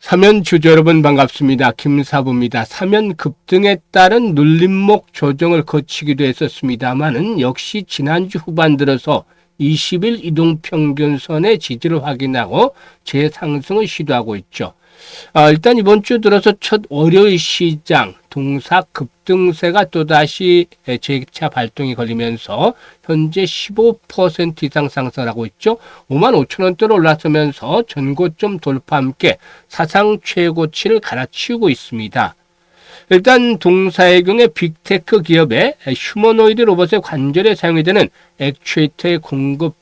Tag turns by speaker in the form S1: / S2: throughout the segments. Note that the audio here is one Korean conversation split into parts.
S1: 사면 주주 여러분 반갑습니다. 김사부입니다. 사면 급등에 따른 눌림목 조정을 거치기도 했었습니다만은 역시 지난주 후반 들어서 20일 이동평균선의 지지를 확인하고 재상승을 시도하고 있죠. 일단 이번 주 들어서 첫 월요일 시장 동사 급등세가 또다시 재차 발동이 걸리면서 현재 15% 이상 상승하고 있죠. 55,000원대로 올라서면서 전고점 돌파와 함께 사상 최고치를 갈아치우고 있습니다. 일단 동사의 경우에 빅테크 기업의 휴머노이드 로봇의 관절에 사용이 되는 액추에이터의 공급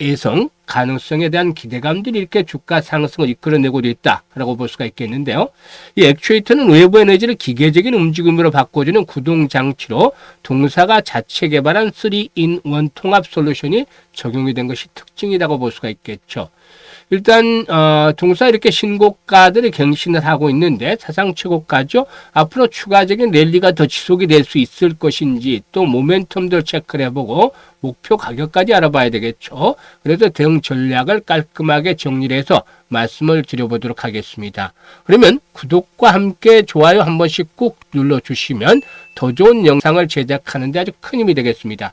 S1: 예성 가능성에 대한 기대감들이 이렇게 주가 상승을 이끌어내고 있다라고 볼 수가 있겠는데요. 이 액추에이터는 외부 에너지를 기계적인 움직임으로 바꿔주는 구동 장치로 동사가 자체 개발한 3-in-1 통합 솔루션이 적용이 된 것이 특징이라고 볼 수가 있겠죠. 일단 동사 이렇게 신고가들을 갱신을 하고 있는데 사상 최고가죠. 앞으로 추가적인 랠리가 더 지속이 될 수 있을 것인지 또 모멘텀들 체크를 해보고 목표 가격까지 알아봐야 되겠죠. 그래서 대응 전략을 깔끔하게 정리를 해서 말씀을 드려보도록 하겠습니다. 그러면 구독과 함께 좋아요 한 번씩 꾹 눌러주시면 더 좋은 영상을 제작하는 데 아주 큰 힘이 되겠습니다.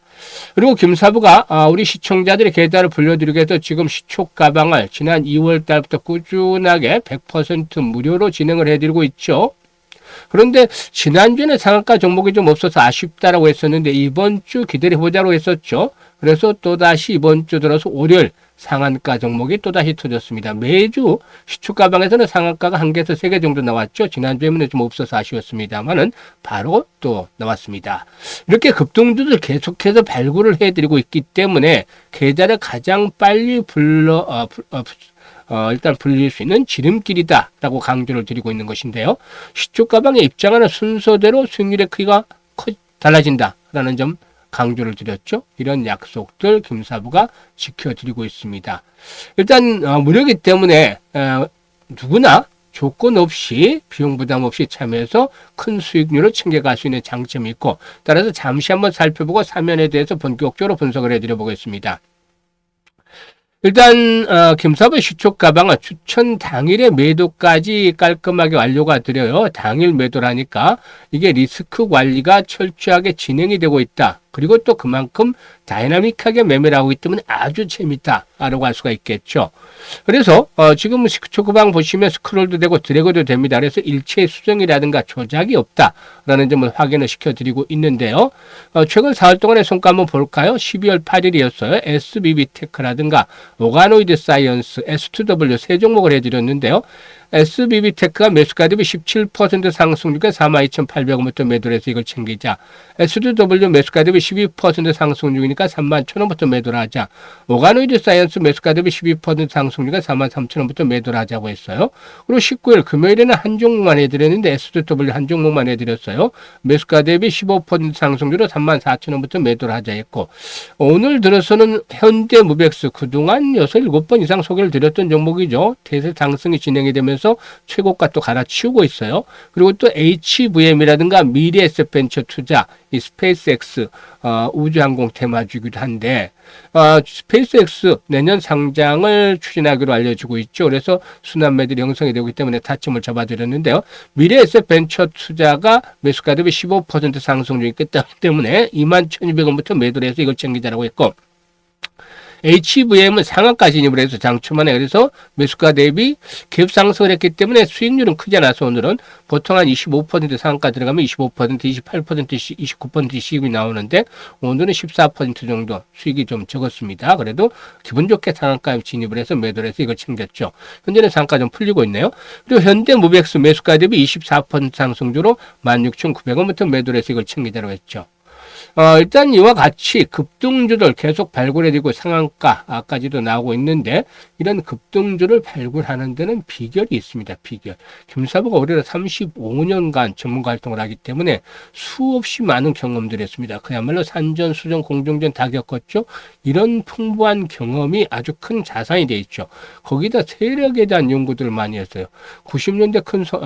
S1: 그리고 김사부가 우리 시청자들의 계좌를 불려드리기 위해서 지금 시초가방을 지난 2월 달부터 꾸준하게 100% 무료로 진행을 해드리고 있죠. 그런데 지난주에는 상한가 종목이 좀 없어서 아쉽다라고 했었는데 이번 주 기다려보자고 했었죠. 그래서 또다시 이번 주 들어서 월요일 상한가 종목이 또다시 터졌습니다. 매주 시초가방에서는 상한가가 1개에서 3개 정도 나왔죠. 지난주에는 좀 없어서 아쉬웠습니다만은 바로 또 나왔습니다. 이렇게 급등주들 계속해서 발굴을 해드리고 있기 때문에 계좌를 가장 빨리 일단 불릴 수 있는 지름길이다라고 강조를 드리고 있는 것인데요. 시초가방에 입장하는 순서대로 수익률의 크기가 달라진다라는 점 강조를 드렸죠. 이런 약속들 김사부가 지켜드리고 있습니다. 일단 무료이기 때문에 누구나 조건 없이 비용 부담 없이 참여해서 큰 수익률을 챙겨갈 수 있는 장점이 있고 따라서 잠시 한번 살펴보고 사면에 대해서 본격적으로 분석을 해드려 보겠습니다. 일단 김사부 시초가방은 추천 당일의 매도까지 깔끔하게 완료가 되려요. 당일 매도라니까 이게 리스크 관리가 철저하게 진행이 되고 있다. 그리고 또 그만큼 다이나믹하게 매매를 하고 있기 때문에 아주 재밌다라고 할 수가 있겠죠. 그래서 지금 시초가방 보시면 스크롤도 되고 드래그도 됩니다. 그래서 일체 수정이라든가 조작이 없다라는 점을 확인을 시켜드리고 있는데요. 최근 4월 동안의 성과 한번 볼까요? 12월 8일이었어요. SBB테크라든가 오가노이드 사이언스, S2W 세 종목을 해드렸는데요. SBB테크가 매수가 대비 17% 상승률과 42,800원부터 매도를 해서 이걸 챙기자. S2W 매수가 대비 12% 상승률이니까 31,000원부터 매도를 하자. 오가노이드 사이언스 매수가 대비 12% 상승률과 43,000원부터 매도를 하자고 했어요. 그리고 19일 금요일에는 한 종목만 해드렸는데 S2W 한 종목만 해드렸어요. 매수가 대비 15% 상승률로 34,000원부터 매도를 하자 했고 오늘 들어서는 현대무백스 그동안 6, 7번 이상 소개를 드렸던 종목이죠. 대세 상승이 진행이 되면서 최고가 또 갈아치우고 있어요. 그리고 또 HVM이라든가 미래에셋 벤처 투자, 이 스페이스X 우주항공 테마주기도 한데 스페이스X 내년 상장을 추진하기로 알려지고 있죠. 그래서 순환 매들이 형성이 되기 때문에 타점을 잡아드렸는데요. 미래에셋 벤처 투자가 매수가 대비 15% 상승률이 있기 때문에 21,200원부터 매도를 해서 이걸 챙기자라고 했고 HVM은 상한가 진입을 해서 장초만에 그래서 매수가 대비 갭 상승을 했기 때문에 수익률은 크지 않아서 오늘은 보통 한 25% 상한가 들어가면 25%, 28%, 29% 수익이 나오는데 오늘은 14% 정도 수익이 좀 적었습니다. 그래도 기분 좋게 상한가에 진입을 해서 매도를 해서 이걸 챙겼죠. 현재는 상한가 좀 풀리고 있네요. 그리고 현대무백스 매수가 대비 24% 상승주로 16,900원부터 매도를 해서 이걸 챙기자로 했죠. 일단 이와 같이 급등주들 계속 발굴해지고 상한가까지도 나오고 있는데 이런 급등주를 발굴하는 데는 비결이 있습니다. 비결. 김사부가 올해 35년간 전문가 활동을 하기 때문에 수없이 많은 경험들을 했습니다. 그야말로 산전, 수전, 공정전 다 겪었죠. 이런 풍부한 경험이 아주 큰 자산이 돼 있죠. 거기다 세력에 대한 연구들을 많이 했어요. 90년대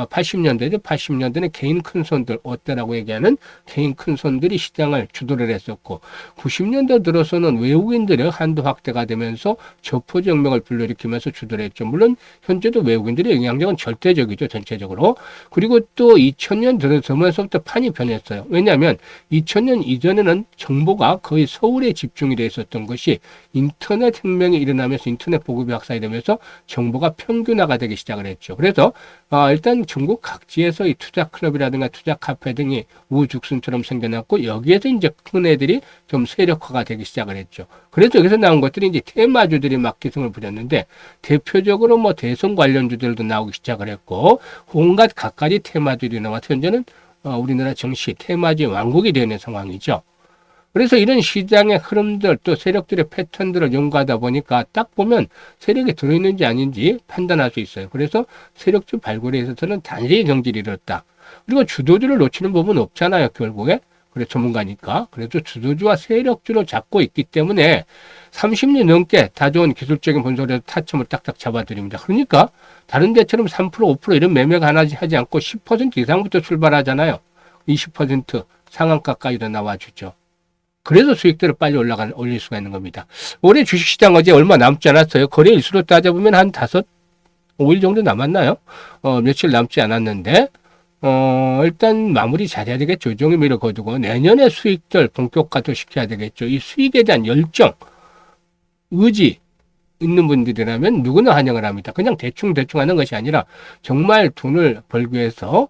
S1: 80년대죠. 80년대는 개인 큰손들, 어때라고 얘기하는 개인 큰손들이 시장을 주도를 했었고 90년대 들어서는 외국인들의 한도 확대가 되면서 저포정명을 불러일으키면서 주도를 했죠. 물론 현재도 외국인들의 영향력은 절대적이죠. 전체적으로. 그리고 또 2000년 들어서면서부터 판이 변했어요. 왜냐하면 2000년 이전에는 정보가 거의 서울에 집중이 돼 있었던 것이 인터넷 혁명이 일어나면서 인터넷 보급이 확산이 되면서 정보가 평균화가 되기 시작을 했죠. 그래서 일단 전국 각지에서 이 투자 클럽이라든가 투자 카페 등이 우후죽순처럼 생겨났고 여기에서 이제 큰 애들이 좀 세력화가 되기 시작을 했죠. 그래서 여기서 나온 것들이 이제 테마주들이 막 기승을 부렸는데 대표적으로 뭐 대선 관련주들도 나오기 시작을 했고 온갖 갖가지 테마주들이 나와서 현재는 우리나라 정시 테마주의 왕국이 되는 상황이죠. 그래서 이런 시장의 흐름들 또 세력들의 패턴들을 연구하다 보니까 딱 보면 세력이 들어있는지 아닌지 판단할 수 있어요. 그래서 세력주 발굴에 있어서는 단순히 경지를 이뤘다. 그리고 주도주를 놓치는 부분은 없잖아요. 결국에. 그래 전문가니까. 그래서 주도주와 세력주를 잡고 있기 때문에 30년 넘게 다 좋은 기술적인 분석에서 타점을 딱딱 잡아드립니다. 그러니까 다른 데처럼 3% 5% 이런 매매가 하지 않고 10% 이상부터 출발하잖아요. 20% 상한가까지도 나와주죠. 그래서 수익들을 빨리 올릴 수가 있는 겁니다. 올해 주식시장 어제 얼마 남지 않았어요. 거래 일수로 따져보면 한 5일 정도 남았나요? 며칠 남지 않았는데, 일단 마무리 잘해야 되겠죠. 종이미를 거두고 내년에 수익들 본격화도 시켜야 되겠죠. 이 수익에 대한 열정, 의지 있는 분들이라면 누구나 환영을 합니다. 그냥 대충 하는 것이 아니라 정말 돈을 벌기 위해서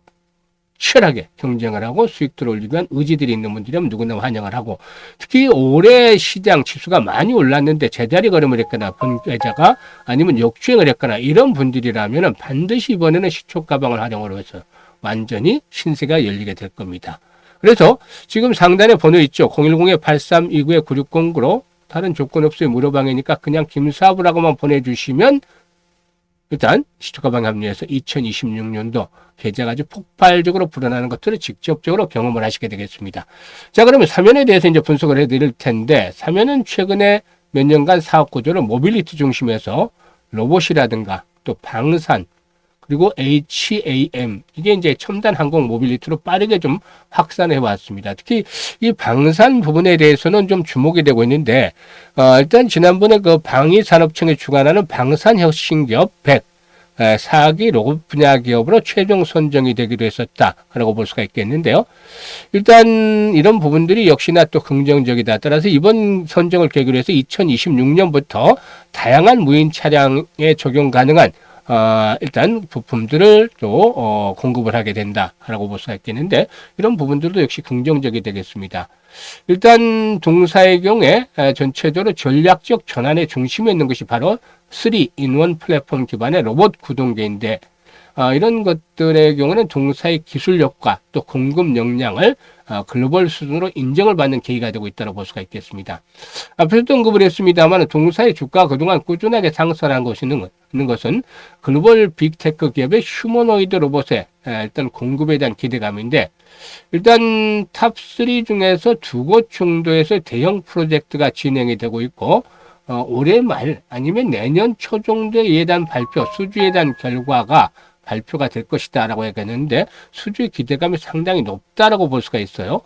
S1: 치열하게 경쟁을 하고 수익들을 올리기 위한 의지들이 있는 분들이라면 누구나 환영을 하고 특히 올해 시장 지수가 많이 올랐는데 제자리 걸음을 했거나 분계자가 아니면 역주행을 했거나 이런 분들이라면 반드시 이번에는 시초 가방을 활용을 해서 완전히 신세가 열리게 될 겁니다. 그래서 지금 상단에 번호 있죠. 010-8329-9609로 다른 조건 없어요. 무료방이니까 그냥 김사부라고만 보내주시면 일단 시초가방 합류해서 2026년도 계좌가 아주 폭발적으로 불어나는 것들을 직접적으로 경험을 하시게 되겠습니다. 자, 그러면 사면에 대해서 이제 분석을 해드릴 텐데, 사면은 최근에 몇 년간 사업 구조를 모빌리티 중심에서 로봇이라든가 또 방산, 그리고 HAM, 이게 이제 첨단 항공 모빌리티로 빠르게 좀 확산해 왔습니다. 특히 이 방산 부분에 대해서는 좀 주목이 되고 있는데, 일단 지난번에 그 방위산업청이 주관하는 방산혁신기업 100, 4기 로봇 분야 기업으로 최종 선정이 되기도 했었다라고 볼 수가 있겠는데요. 일단 이런 부분들이 역시나 또 긍정적이다. 따라서 이번 선정을 계기로 해서 2026년부터 다양한 무인 차량에 적용 가능한 일단 부품들을 또 공급을 하게 된다라고 볼 수가 있겠는데 이런 부분들도 역시 긍정적이 되겠습니다. 일단 동사의 경우에 전체적으로 전략적 전환의 중심에 있는 것이 바로 3-in-1 플랫폼 기반의 로봇 구동계인데 이런 것들의 경우는 동사의 기술력과 또 공급 역량을 글로벌 수준으로 인정을 받는 계기가 되고 있다고 볼 수가 있겠습니다. 앞에서도 언급을 했습니다만 동사의 주가가 그동안 꾸준하게 상승한 있는 것은 글로벌 빅테크 기업의 휴머노이드 로봇의 일단 공급에 대한 기대감인데 일단 탑3 중에서 2곳 정도에서 대형 프로젝트가 진행이 되고 있고 올해 말 아니면 내년 초 정도에 예단 발표, 수주에 대한 결과가 발표가 될 것이다 라고 얘기했는데 수주의 기대감이 상당히 높다라고 볼 수가 있어요.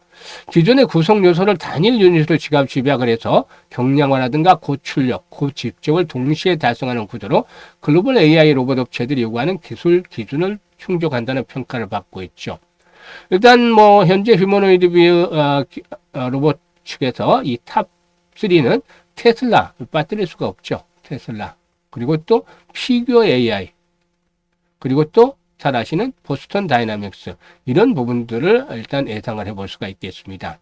S1: 기존의 구성 요소를 단일 유닛으로 집약을 해서 경량화라든가 고출력, 고집적을 동시에 달성하는 구조로 글로벌 AI 로봇 업체들이 요구하는 기술 기준을 충족한다는 평가를 받고 있죠. 일단 뭐 현재 휴머노이드 로봇 측에서 이 탑3는 테슬라, 빠뜨릴 수가 없죠. 테슬라. 그리고 또 피규어 AI. 그리고 또 잘 아시는 보스턴 다이나믹스. 이런 부분들을 일단 예상을 해볼 수가 있겠습니다.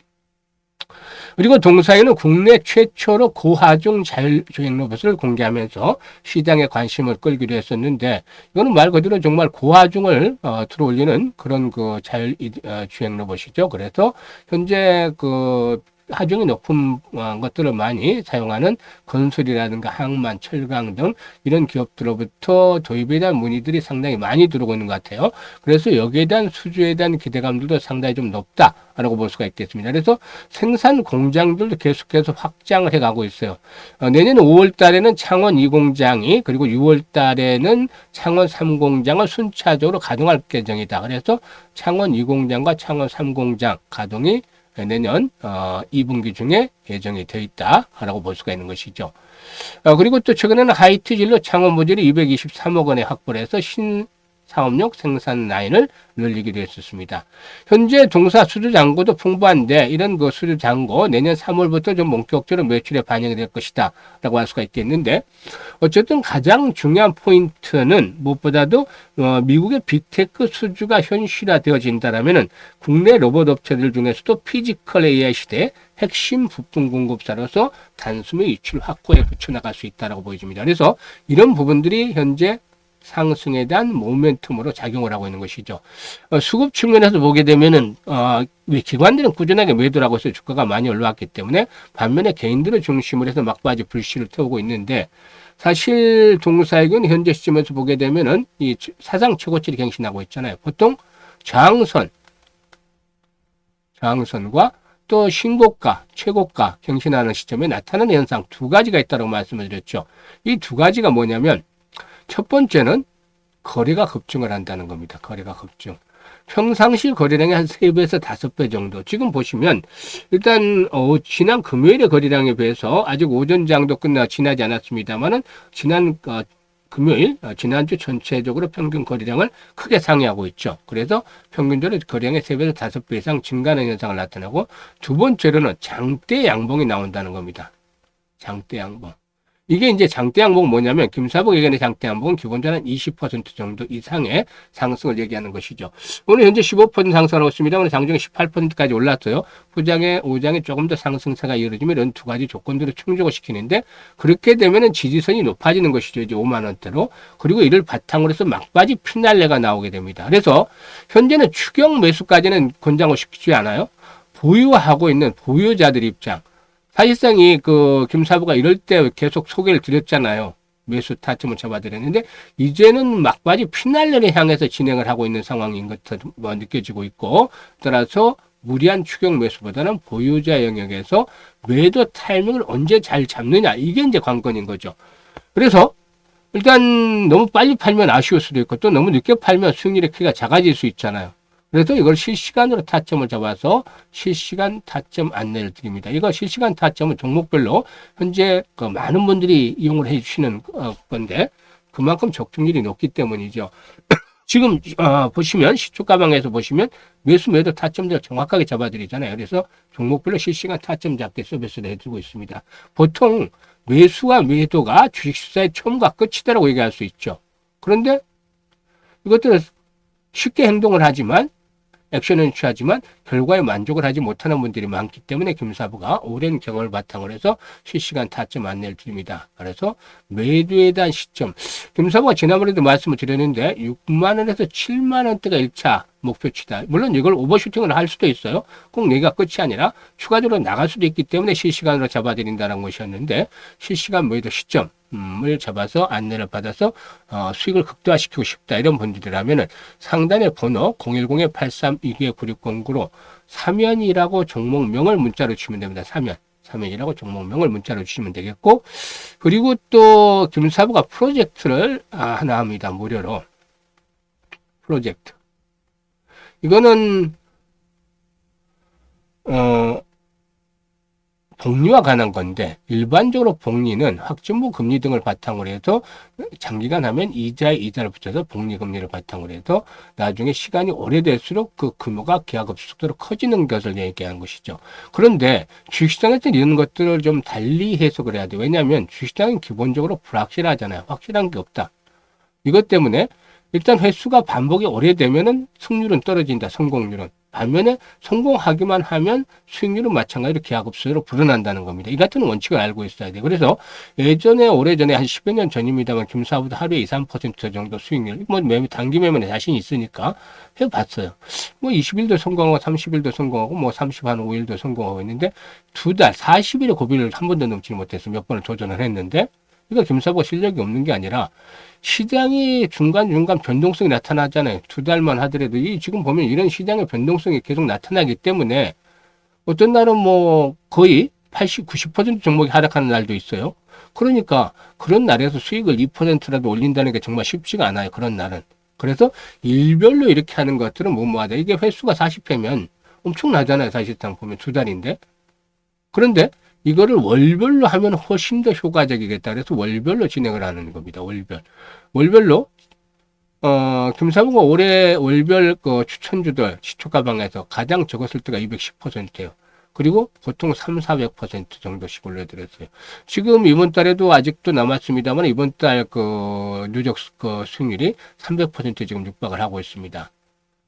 S1: 그리고 동사에는 국내 최초로 고하중 자율주행 로봇을 공개하면서 시장의 관심을 끌기로 했었는데 이거는 말 그대로 정말 고하중을 들어올리는 그런 그 자율주행 로봇이죠. 그래서 현재 그 하중이 높은 것들을 많이 사용하는 건설이라든가 항만, 철강 등 이런 기업들로부터 도입에 대한 문의들이 상당히 많이 들어오고 있는 것 같아요. 그래서 여기에 대한 수주에 대한 기대감들도 상당히 좀 높다라고 볼 수가 있겠습니다. 그래서 생산 공장들도 계속해서 확장을 해가고 있어요. 내년 5월 달에는 창원 2공장이 그리고 6월 달에는 창원 3공장을 순차적으로 가동할 예정이다. 그래서 창원 2공장과 창원 3공장 가동이 내년 2분기 중에 예정이 되어 있다라고 볼 수가 있는 것이죠. 그리고 또 최근에는 하이트 진로 창업 모듈이 223억 원에 확보를 해서 사업용 생산 라인을 늘리기도 했었습니다. 현재 동사 수주 잔고도 풍부한데 이런 그 수주 잔고 내년 3월부터 좀 본격적으로 매출에 반영이 될 것이다 라고 할 수가 있겠는데 어쨌든 가장 중요한 포인트는 무엇보다도 미국의 빅테크 수주가 현실화되어진다라면은 국내 로봇 업체들 중에서도 피지컬 AI 시대에 핵심 부품 공급사로서 단숨에 유출 확고에 붙여나갈 수 있다라고 보여집니다. 그래서 이런 부분들이 현재 상승에 대한 모멘텀으로 작용을 하고 있는 것이죠. 수급 측면에서 보게 되면은 기관들은 꾸준하게 매도를 하고 있어서 주가가 많이 올라왔기 때문에 반면에 개인들을 중심으로 해서 막바지 불씨를 태우고 있는데 사실 동사익은 현재 시점에서 보게 되면은 이 사상 최고치를 갱신하고 있잖아요. 보통 저항선과 또 신고가, 최고가 갱신하는 시점에 나타나는 현상 두 가지가 있다고 말씀을 드렸죠. 이 두 가지가 뭐냐면 첫 번째는 거래가 급증을 한다는 겁니다. 거래가 급증. 평상시 거래량이 한 3배에서 5배 정도. 지금 보시면 일단 지난 금요일의 거래량에 비해서 아직 오전장도 지나지 않았습니다만은 지난 금요일, 지난주 전체적으로 평균 거래량을 크게 상회하고 있죠. 그래서 평균적으로 거래량의 3배에서 5배 이상 증가하는 현상을 나타나고 두 번째로는 장대 양봉이 나온다는 겁니다. 장대 양봉. 이게 이제 장대 양봉은 뭐냐면 김사복 의견의 장대 양봉은 기본적으로 한 20% 정도 이상의 상승을 얘기하는 것이죠. 오늘 현재 15% 상승하고 있습니다. 오늘 장중에 18%까지 올랐어요. 후장에 5장에 조금 더 상승세가 이루어지면 이런 두 가지 조건들을 충족을 시키는데 그렇게 되면은 지지선이 높아지는 것이죠. 이제 5만 원대로. 그리고 이를 바탕으로 해서 막바지 피날레가 나오게 됩니다. 그래서 현재는 추경 매수까지는 권장을 시키지 않아요. 보유하고 있는 보유자들 입장. 사실상 김사부가 이럴 때 계속 소개를 드렸잖아요. 매수 타점을 잡아드렸는데, 이제는 막바지 피날레를 향해서 진행을 하고 있는 상황인 것처럼 느껴지고 있고, 따라서 무리한 추격 매수보다는 보유자 영역에서 매도 타이밍을 언제 잘 잡느냐, 이게 이제 관건인 거죠. 그래서, 일단 너무 빨리 팔면 아쉬울 수도 있고, 또 너무 늦게 팔면 수익률의 크기가 작아질 수 있잖아요. 그래서 이걸 실시간으로 타점을 잡아서 실시간 타점 안내를 드립니다. 이거 실시간 타점은 종목별로 현재 많은 분들이 이용을 해 주시는 건데 그만큼 적중률이 높기 때문이죠. 지금 보시면 시초가방에서 보시면 매수 매도 타점들을 정확하게 잡아드리잖아요. 그래서 종목별로 실시간 타점 잡기 서비스를 해주고 있습니다. 보통 매수와 매도가 주식시장의 처음과 끝이다라고 얘기할 수 있죠. 그런데 이것들은 쉽게 행동을 하지만 액션을 취하지만 결과에 만족을 하지 못하는 분들이 많기 때문에 김사부가 오랜 경험을 바탕으로 해서 실시간 타점 안내를 드립니다. 그래서 매도에 대한 시점, 김사부가 지난번에도 말씀을 드렸는데 6만 원에서 7만 원대가 1차 목표치다. 물론 이걸 오버슈팅을 할 수도 있어요. 꼭 내가 끝이 아니라 추가적으로 나갈 수도 있기 때문에 실시간으로 잡아드린다는 것이었는데 실시간 매도 시점 을 잡아서 안내를 받아서 수익을 극대화시키고 싶다 이런 분들이라면은 상단의 번호 010-832-9609로 사면이라고 종목명을 문자로 주시면 됩니다. 사면이라고 종목명을 문자로 주시면 되겠고 그리고 또 김사부가 프로젝트를 하나 합니다. 무료로 프로젝트 이거는 복리와 관한 건데 일반적으로 복리는 확정부 금리 등을 바탕으로 해서 장기간 하면 이자에 이자를 붙여서 복리금리를 바탕으로 해서 나중에 시간이 오래될수록 그 규모가 기하급수적으로 커지는 것을 얘기한 것이죠. 그런데 주식시장에서는 이런 것들을 좀 달리 해석을 해야 돼요. 왜냐하면 주식시장은 기본적으로 불확실하잖아요. 확실한 게 없다. 이것 때문에 일단 횟수가 반복이 오래되면은 승률은 떨어진다. 성공률은. 반면에 성공하기만 하면 수익률은 마찬가지로 기하급수로 불어난다는 겁니다. 이 같은 원칙을 알고 있어야 돼요. 그래서 예전에 오래전에 한 10여 년 전입니다만 김사부도 하루에 2, 3% 정도 수익률 단기 매매에 자신이 있으니까 해봤어요. 20일도 성공하고 30일도 성공하고 35일도 성공하고 있는데 두 달 40일의 고비를 한 번도 넘지 못해서 몇 번을 도전을 했는데 이거 김사부가 실력이 없는 게 아니라 시장이 중간중간 변동성이 나타나잖아요. 두 달만 하더라도 지금 보면 이런 시장의 변동성이 계속 나타나기 때문에 어떤 날은 거의 80, 90% 종목이 하락하는 날도 있어요. 그러니까 그런 날에서 수익을 2%라도 올린다는 게 정말 쉽지가 않아요. 그런 날은. 그래서 일별로 이렇게 하는 것들은 무모하다. 이게 횟수가 40회면 엄청나잖아요. 사실상 보면 2달인데. 그런데 이거를 월별로 하면 훨씬 더 효과적이겠다. 그래서 월별로 진행을 하는 겁니다. 월별로 김사부가 올해 월별 그 추천주들 시초가방에서 가장 적었을 때가 210%예요. 그리고 보통 3,400% 정도씩 올려드렸어요. 지금 이번 달에도 아직도 남았습니다만 이번 달 그 누적 그 수익률이 300% 지금 육박을 하고 있습니다.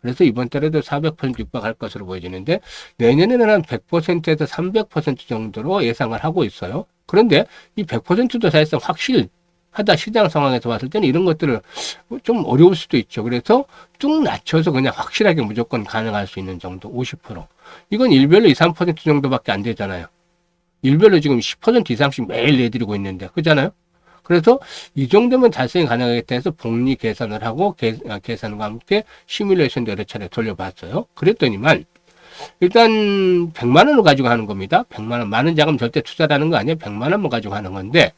S1: 그래서 이번 달에도 400% 육박할 것으로 보여지는데 내년에는 한 100%에서 300% 정도로 예상을 하고 있어요. 그런데 이 100%도 사실상 확실하다 시장 상황에서 봤을 때는 이런 것들을 좀 어려울 수도 있죠. 그래서 뚝 낮춰서 그냥 확실하게 무조건 가능할 수 있는 정도 50%. 이건 일별로 2, 3% 정도밖에 안 되잖아요. 일별로 지금 10% 이상씩 매일 내드리고 있는데 그렇잖아요. 그래서 이 정도면 달성이 가능하겠다 해서 복리 계산을 하고 계산과 함께 시뮬레이션도 여러 차례 돌려봤어요. 그랬더니만 일단 100만 원을 가지고 하는 겁니다. 100만 원. 많은 자금 절대 투자라는 거 아니에요. 100만 원만 가지고 하는 건데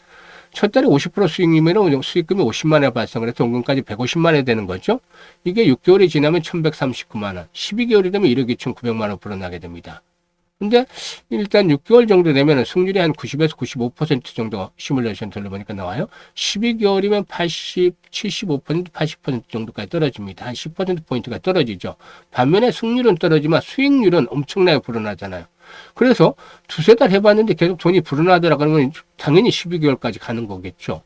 S1: 첫 달에 50% 수익이면 수익금이 50만 원에 발생을 해서 원금까지 150만 원이 되는 거죠. 이게 6개월이 지나면 1139만 원, 12개월이 되면 1억 2,900만 원 불어나게 됩니다. 근데 일단 6개월 정도 되면 승률이 한 90에서 95% 정도 시뮬레이션 돌려보니까 나와요. 12개월이면 80, 75%, 80% 정도까지 떨어집니다. 한 10%포인트가 떨어지죠. 반면에 승률은 떨어지만 수익률은 엄청나게 불어나잖아요. 그래서 두세 달 해봤는데 계속 돈이 불어나더라 그러면 당연히 12개월까지 가는 거겠죠.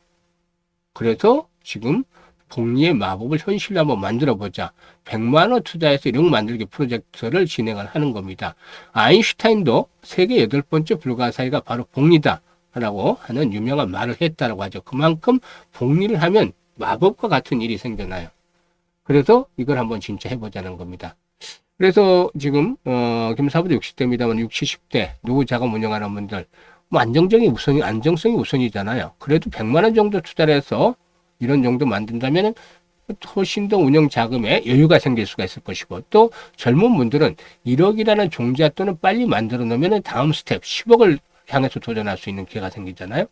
S1: 그래서 지금 복리의 마법을 현실로 한번 만들어 보자. 100만 원 투자해서 1억 만들기 프로젝트를 진행을 하는 겁니다. 아인슈타인도 세계 8번째 불가사의가 바로 복리다 라고 하는 유명한 말을 했다라고 하죠. 그만큼 복리를 하면 마법과 같은 일이 생겨나요. 그래서 이걸 한번 진짜 해보자는 겁니다. 그래서 지금 김사부도 60대입니다만 60, 70대 노후 자금 운영하는 분들 뭐 안정성이 우선이잖아요. 그래도 100만 원 정도 투자를 해서 이런 정도 만든다면 훨씬 더 운영 자금에 여유가 생길 수가 있을 것이고 또 젊은 분들은 1억이라는 종자 또는 빨리 만들어 놓으면 다음 스텝 10억을 향해서 도전할 수 있는 기회가 생기잖아요.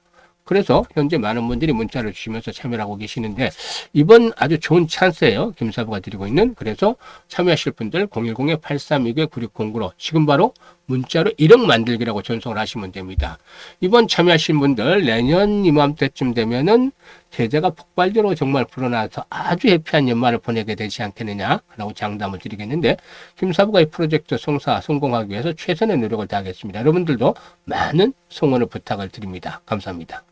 S1: 그래서 현재 많은 분들이 문자를 주시면서 참여를 하고 계시는데 이번 아주 좋은 찬스예요. 김사부가 드리고 있는. 그래서 참여하실 분들 010-8329-9609로 지금 바로 문자로 1억 만들기라고 전송을 하시면 됩니다. 이번 참여하신 분들 내년 이맘때쯤 되면은 계좌가 폭발적으로 정말 불어나서 아주 해피한 연말을 보내게 되지 않겠느냐라고 장담을 드리겠는데 김사부가 이 프로젝트 성공하기 위해서 최선의 노력을 다하겠습니다. 여러분들도 많은 성원을 부탁을 드립니다. 감사합니다.